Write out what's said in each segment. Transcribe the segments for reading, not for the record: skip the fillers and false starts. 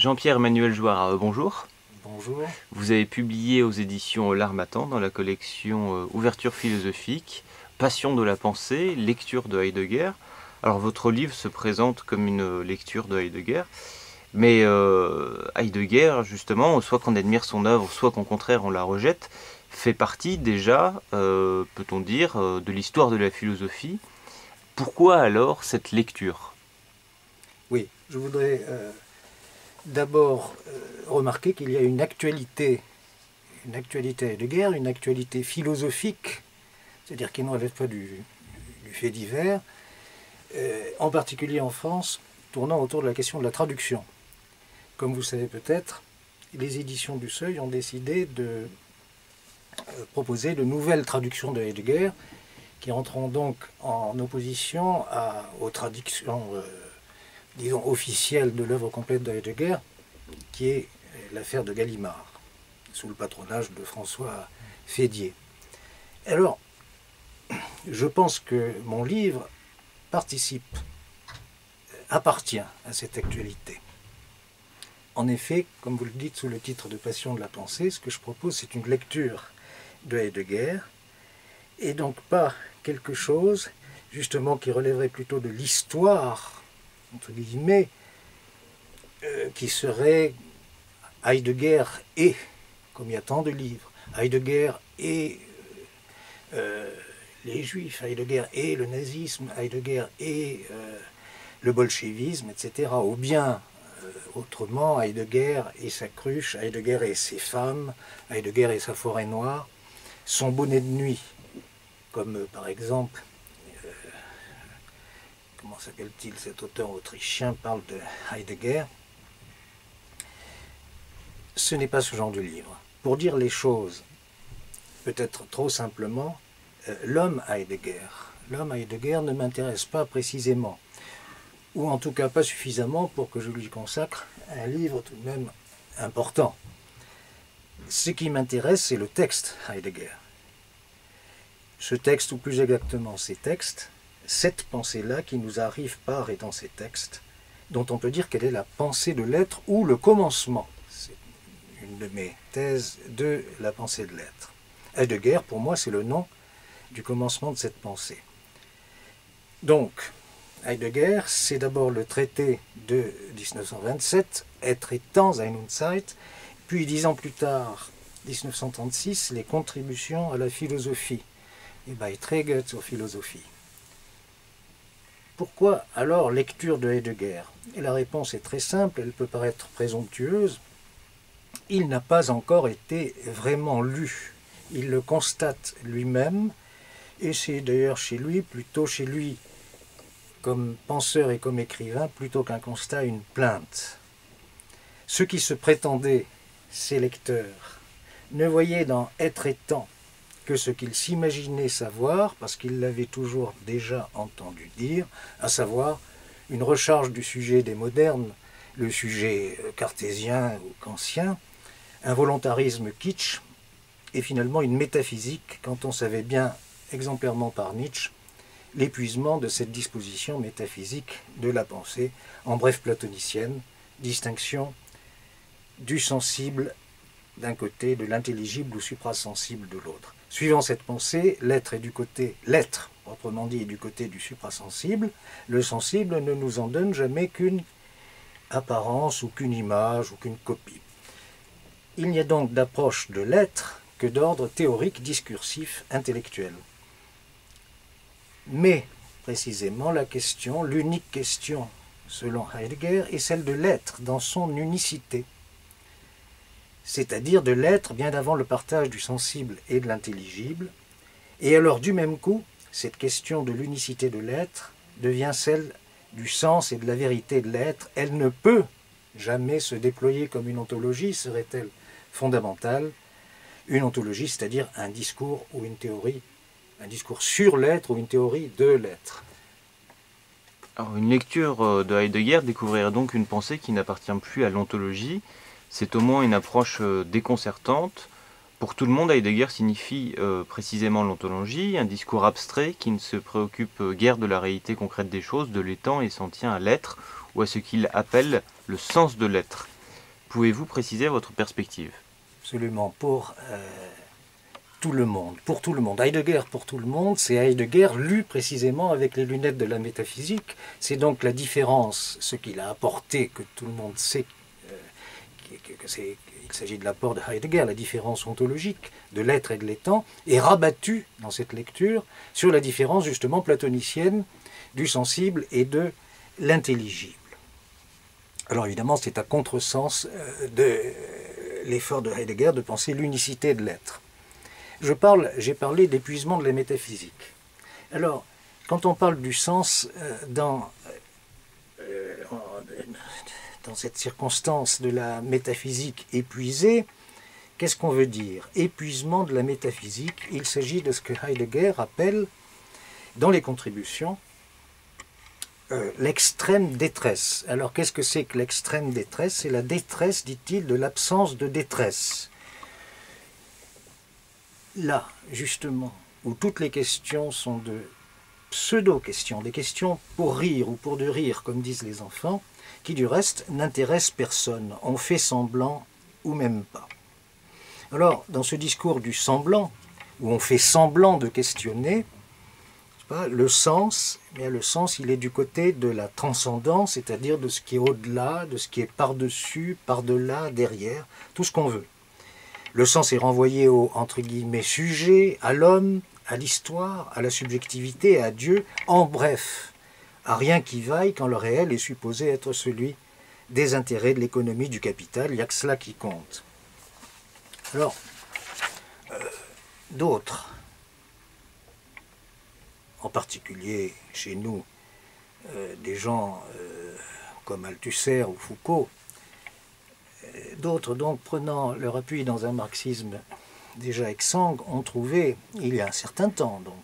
Jean-Pierre Emmanuel Jouard, bonjour. Bonjour. Vous avez publié aux éditions L'Harmattan dans la collection Ouverture philosophique, Passion de la pensée, lecture de Heidegger. Alors votre livre se présente comme une lecture de Heidegger, mais Heidegger, justement, soit qu'on admire son œuvre, soit qu'au contraire on la rejette, fait partie déjà, peut-on dire, de l'histoire de la philosophie. Pourquoi alors cette lecture ? Oui, je voudrais d'abord remarquer qu'il y a une actualité Heidegger, une actualité philosophique, c'est-à-dire qui ne relève pas du fait divers, en particulier en France, tournant autour de la question de la traduction. Comme vous savez peut-être, les éditions du Seuil ont décidé de proposer de nouvelles traductions de Heidegger, qui entreront donc en opposition aux traductions disons, officielle de l'œuvre complète de Heidegger, qui est l'affaire de Gallimard, sous le patronage de François Fédier. Alors, je pense que mon livre appartient à cette actualité. En effet, comme vous le dites sous le titre de Passion de la pensée, ce que je propose, c'est une lecture de Heidegger, et donc pas quelque chose, justement, qui relèverait plutôt de l'histoire, entre guillemets, qui serait Heidegger et, comme il y a tant de livres, Heidegger et les Juifs, Heidegger et le nazisme, Heidegger et le bolchevisme, etc. Ou bien, autrement, Heidegger et sa cruche, Heidegger et ses femmes, Heidegger et sa forêt noire, son bonnet de nuit, comme par exemple, comment s'appelle-t-il, cet auteur autrichien parle de Heidegger. Ce n'est pas ce genre de livre. Pour dire les choses, peut-être trop simplement, l'homme Heidegger ne m'intéresse pas précisément, ou en tout cas pas suffisamment pour que je lui consacre un livre tout de même important. Ce qui m'intéresse, c'est le texte Heidegger. Ce texte, ou plus exactement ces textes, cette pensée-là qui nous arrive par et dans ces textes, dont on peut dire qu'elle est la pensée de l'être ou le commencement. C'est une de mes thèses de la pensée de l'être. Heidegger, pour moi, c'est le nom du commencement de cette pensée. Donc, Heidegger, c'est d'abord le traité de 1927, Être et temps, Sein und Zeit, puis 10 ans plus tard, 1936, les contributions à la philosophie, les Beiträge zur Philosophie. Pourquoi alors lecture de Heidegger? Et la réponse est très simple, elle peut paraître présomptueuse. Il n'a pas encore été vraiment lu. Il le constate lui-même, et c'est d'ailleurs plutôt chez lui, comme penseur et comme écrivain, plutôt qu'un constat, une plainte. Ceux qui se prétendaient ses lecteurs ne voyaient dans Être et temps que ce qu'ils s'imaginaient savoir, parce qu'ils l'avaient toujours déjà entendu dire, à savoir une recharge du sujet des modernes, le sujet cartésien ou kantien, un volontarisme kitsch, et finalement une métaphysique, quand on savait bien, exemplairement par Nietzsche, l'épuisement de cette disposition métaphysique de la pensée, en bref platonicienne, distinction du sensible d'un côté, de l'intelligible ou suprasensible de l'autre. Suivant cette pensée, l'être proprement dit, est du côté du suprasensible. Le sensible ne nous en donne jamais qu'une apparence ou qu'une image ou qu'une copie. Il n'y a donc d'approche de l'être que d'ordre théorique, discursif, intellectuel. Mais, précisément, l'unique question, selon Heidegger, est celle de l'être dans son unicité. C'est-à-dire de l'être bien avant le partage du sensible et de l'intelligible. Et alors, du même coup, cette question de l'unicité de l'être devient celle du sens et de la vérité de l'être. Elle ne peut jamais se déployer comme une ontologie, serait-elle fondamentale. Une ontologie, c'est-à-dire un discours ou une théorie, un discours sur l'être ou une théorie de l'être. Alors, une lecture de Heidegger découvrirait donc une pensée qui n'appartient plus à l'ontologie. C'est au moins une approche déconcertante. Pour tout le monde, Heidegger signifie précisément l'ontologie, un discours abstrait qui ne se préoccupe guère de la réalité concrète des choses, de l'étant, et s'en tient à l'être, ou à ce qu'il appelle le sens de l'être. Pouvez-vous préciser votre perspective? Absolument, pour tout le monde. Pour tout le monde. Heidegger pour tout le monde, c'est Heidegger lu précisément avec les lunettes de la métaphysique. C'est donc la différence, ce qu'il a apporté, que tout le monde sait, il s'agit de l'apport de Heidegger, la différence ontologique de l'être et de l'étant, est rabattue dans cette lecture sur la différence justement platonicienne du sensible et de l'intelligible. Alors évidemment, c'est à contresens de l'effort de Heidegger de penser l'unicité de l'être. J'ai parlé d'épuisement de la métaphysique. Alors, quand on parle du sens dans cette circonstance de la métaphysique épuisée, qu'est-ce qu'on veut dire? Épuisement de la métaphysique, il s'agit de ce que Heidegger appelle, dans les contributions, l'extrême détresse. Alors qu'est-ce que c'est que l'extrême détresse? C'est la détresse, dit-il, de l'absence de détresse. Là, justement, où toutes les questions sont de pseudo-questions, des questions pour rire ou pour de rire, comme disent les enfants, qui du reste n'intéressent personne. On fait semblant ou même pas. Alors, dans ce discours du semblant, où on fait semblant de questionner, le sens, il est du côté de la transcendance, c'est-à-dire de ce qui est au-delà, de ce qui est par-dessus, par-delà, derrière, tout ce qu'on veut. Le sens est renvoyé au, entre guillemets, sujet, à l'homme, à l'histoire, à la subjectivité, à Dieu, en bref, à rien qui vaille quand le réel est supposé être celui des intérêts de l'économie, du capital, il n'y a que cela qui compte. Alors, d'autres, en particulier chez nous, des gens comme Althusser ou Foucault, d'autres donc prenant leur appui dans un marxisme déjà exsangue, ont trouvé, il y a un certain temps donc,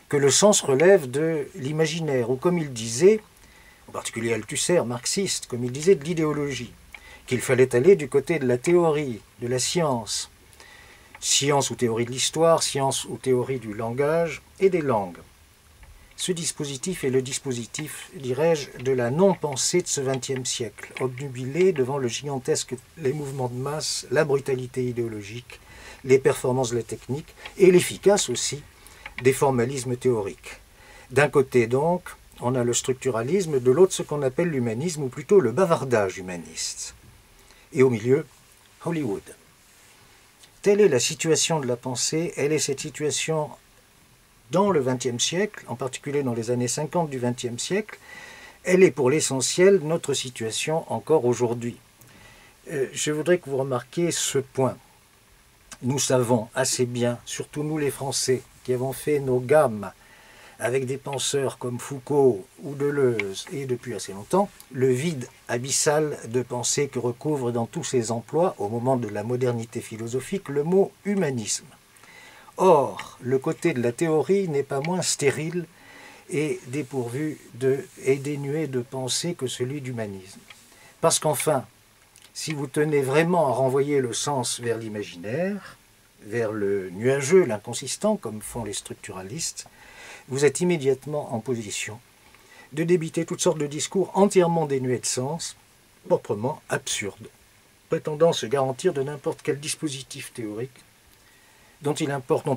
que le sens relève de l'imaginaire, ou comme il disait, en particulier Althusser, marxiste, comme il disait, de l'idéologie, qu'il fallait aller du côté de la théorie, de la science, science ou théorie de l'histoire, science ou théorie du langage et des langues. Ce dispositif est le dispositif, dirais-je, de la non-pensée de ce XXe siècle, obnubilé devant le gigantesque, les mouvements de masse, la brutalité idéologique, les performances de la technique et l'efficace aussi des formalismes théoriques. D'un côté donc, on a le structuralisme, de l'autre ce qu'on appelle l'humanisme, ou plutôt le bavardage humaniste. Et au milieu, Hollywood. Telle est la situation de la pensée, elle est cette situation dans le XXe siècle, en particulier dans les années 50 du XXe siècle, elle est pour l'essentiel notre situation encore aujourd'hui. Je voudrais que vous remarquiez ce point. Nous savons assez bien, surtout nous les Français, qui avons fait nos gammes avec des penseurs comme Foucault ou Deleuze, et depuis assez longtemps, le vide abyssal de pensée que recouvre dans tous ses emplois, au moment de la modernité philosophique, le mot humanisme. Or, le côté de la théorie n'est pas moins stérile et dépourvu et dénué de pensée que celui d'humanisme. Parce qu'enfin, si vous tenez vraiment à renvoyer le sens vers l'imaginaire, vers le nuageux, l'inconsistant, comme font les structuralistes, vous êtes immédiatement en position de débiter toutes sortes de discours entièrement dénués de sens, proprement absurdes, prétendant se garantir de n'importe quel dispositif théorique dont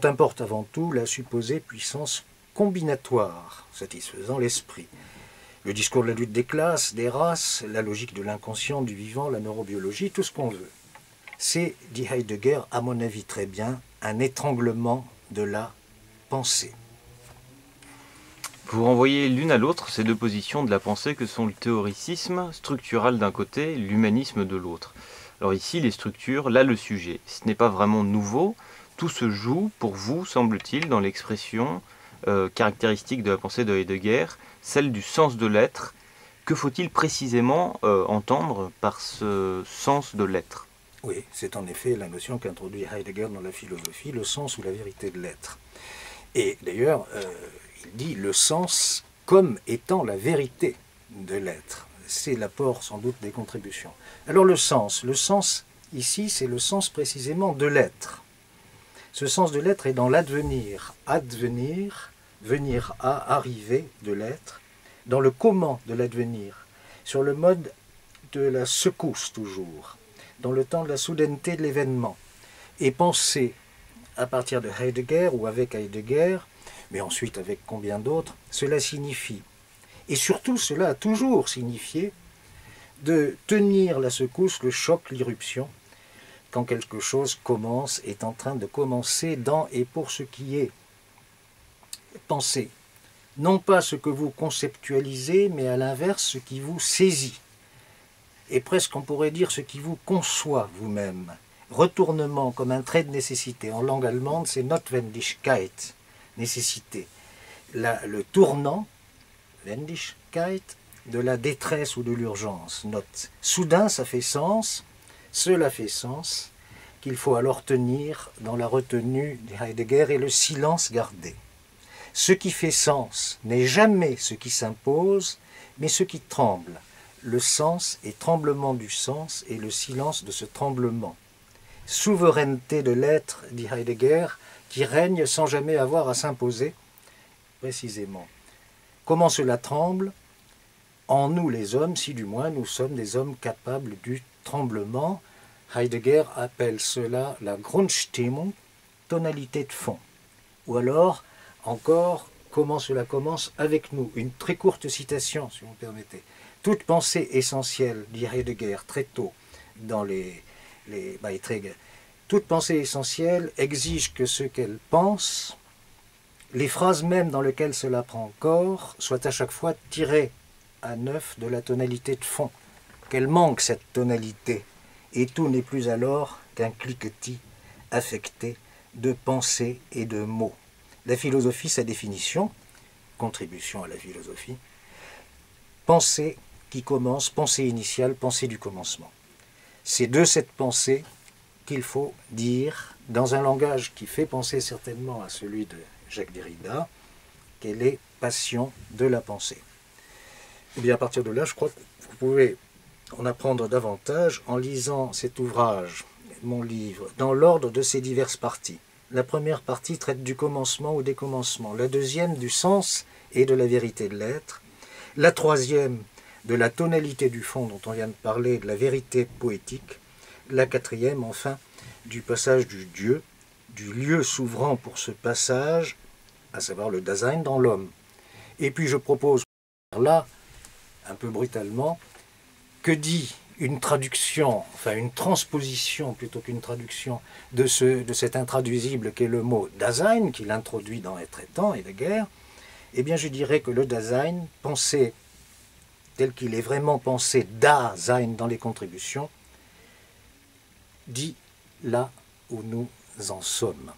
importe avant tout la supposée puissance combinatoire, satisfaisant l'esprit. Le discours de la lutte des classes, des races, la logique de l'inconscient, du vivant, la neurobiologie, tout ce qu'on veut. C'est, dit Heidegger, à mon avis très bien, un étranglement de la pensée. Vous renvoyez l'une à l'autre ces deux positions de la pensée que sont le théoricisme structural d'un côté, l'humanisme de l'autre. Alors ici, les structures, là le sujet. Ce n'est pas vraiment nouveau, tout se joue, pour vous, semble-t-il, dans l'expression caractéristique de la pensée de Heidegger, celle du sens de l'être. Que faut-il précisément entendre par ce sens de l'être? Oui, c'est en effet la notion qu'introduit Heidegger dans la philosophie, le sens ou la vérité de l'être. Et d'ailleurs, il dit le sens comme étant la vérité de l'être. C'est l'apport sans doute des contributions. Alors le sens ici, c'est le sens précisément de l'être. Ce sens de l'être est dans l'advenir, advenir, venir à, arriver de l'être, dans le comment de l'advenir, sur le mode de la secousse toujours. dans le temps de la soudaineté de l'événement. Et penser, à partir de Heidegger ou avec Heidegger, mais ensuite avec combien d'autres, cela signifie, et surtout cela a toujours signifié, de tenir la secousse, le choc, l'irruption, quand quelque chose commence, est en train de commencer dans et pour ce qui est. Pensez, non pas ce que vous conceptualisez, mais à l'inverse ce qui vous saisit. Et presque on pourrait dire ce qui vous conçoit vous-même. Retournement comme un trait de nécessité. En langue allemande, c'est Notwendigkeit, nécessité. Le tournant, Wendigkeit, de la détresse ou de l'urgence. Note. Soudain, ça fait sens, cela fait sens, qu'il faut alors tenir dans la retenue de Heidegger et le silence gardé. Ce qui fait sens n'est jamais ce qui s'impose, mais ce qui tremble. Le sens et tremblement du sens et le silence de ce tremblement. Souveraineté de l'être, dit Heidegger, qui règne sans jamais avoir à s'imposer, précisément. Comment cela tremble? En nous les hommes, si du moins nous sommes des hommes capables du tremblement. Heidegger appelle cela la Grundstimmung, tonalité de fond. Ou alors, encore, comment cela commence avec nous. Une très courte citation, si vous me permettez. Toute pensée essentielle, dit Heidegger très tôt dans les Beiträge, toute pensée essentielle exige que ce qu'elle pense, les phrases même dans lesquelles cela prend corps, soient à chaque fois tirées à neuf de la tonalité de fond, qu'elle manque cette tonalité, et tout n'est plus alors qu'un cliquetis affecté de pensées et de mots. La philosophie, sa définition, contribution à la philosophie, pensée qui commence, pensée initiale, pensée du commencement. C'est de cette pensée qu'il faut dire, dans un langage qui fait penser certainement à celui de Jacques Derrida, qu'elle est passion de la pensée. Et bien à partir de là, je crois que vous pouvez en apprendre davantage en lisant cet ouvrage, mon livre, dans l'ordre de ses diverses parties. La première partie traite du commencement ou des commencements, la deuxième du sens et de la vérité de l'être, la troisième de la tonalité du fond dont on vient de parler, de la vérité poétique, la quatrième enfin du passage du Dieu, du lieu souverain pour ce passage, à savoir le Dasein dans l'homme. Et puis je propose là, un peu brutalement, que dit une traduction, enfin une transposition plutôt qu'une traduction de cet intraduisible qu'est le mot Dasein, qu'il introduit dans Être et temps et de guerre. Eh bien je dirais que le Dasein, pensé tel qu'il est vraiment pensé Dasein dans les contributions, dit là où nous en sommes.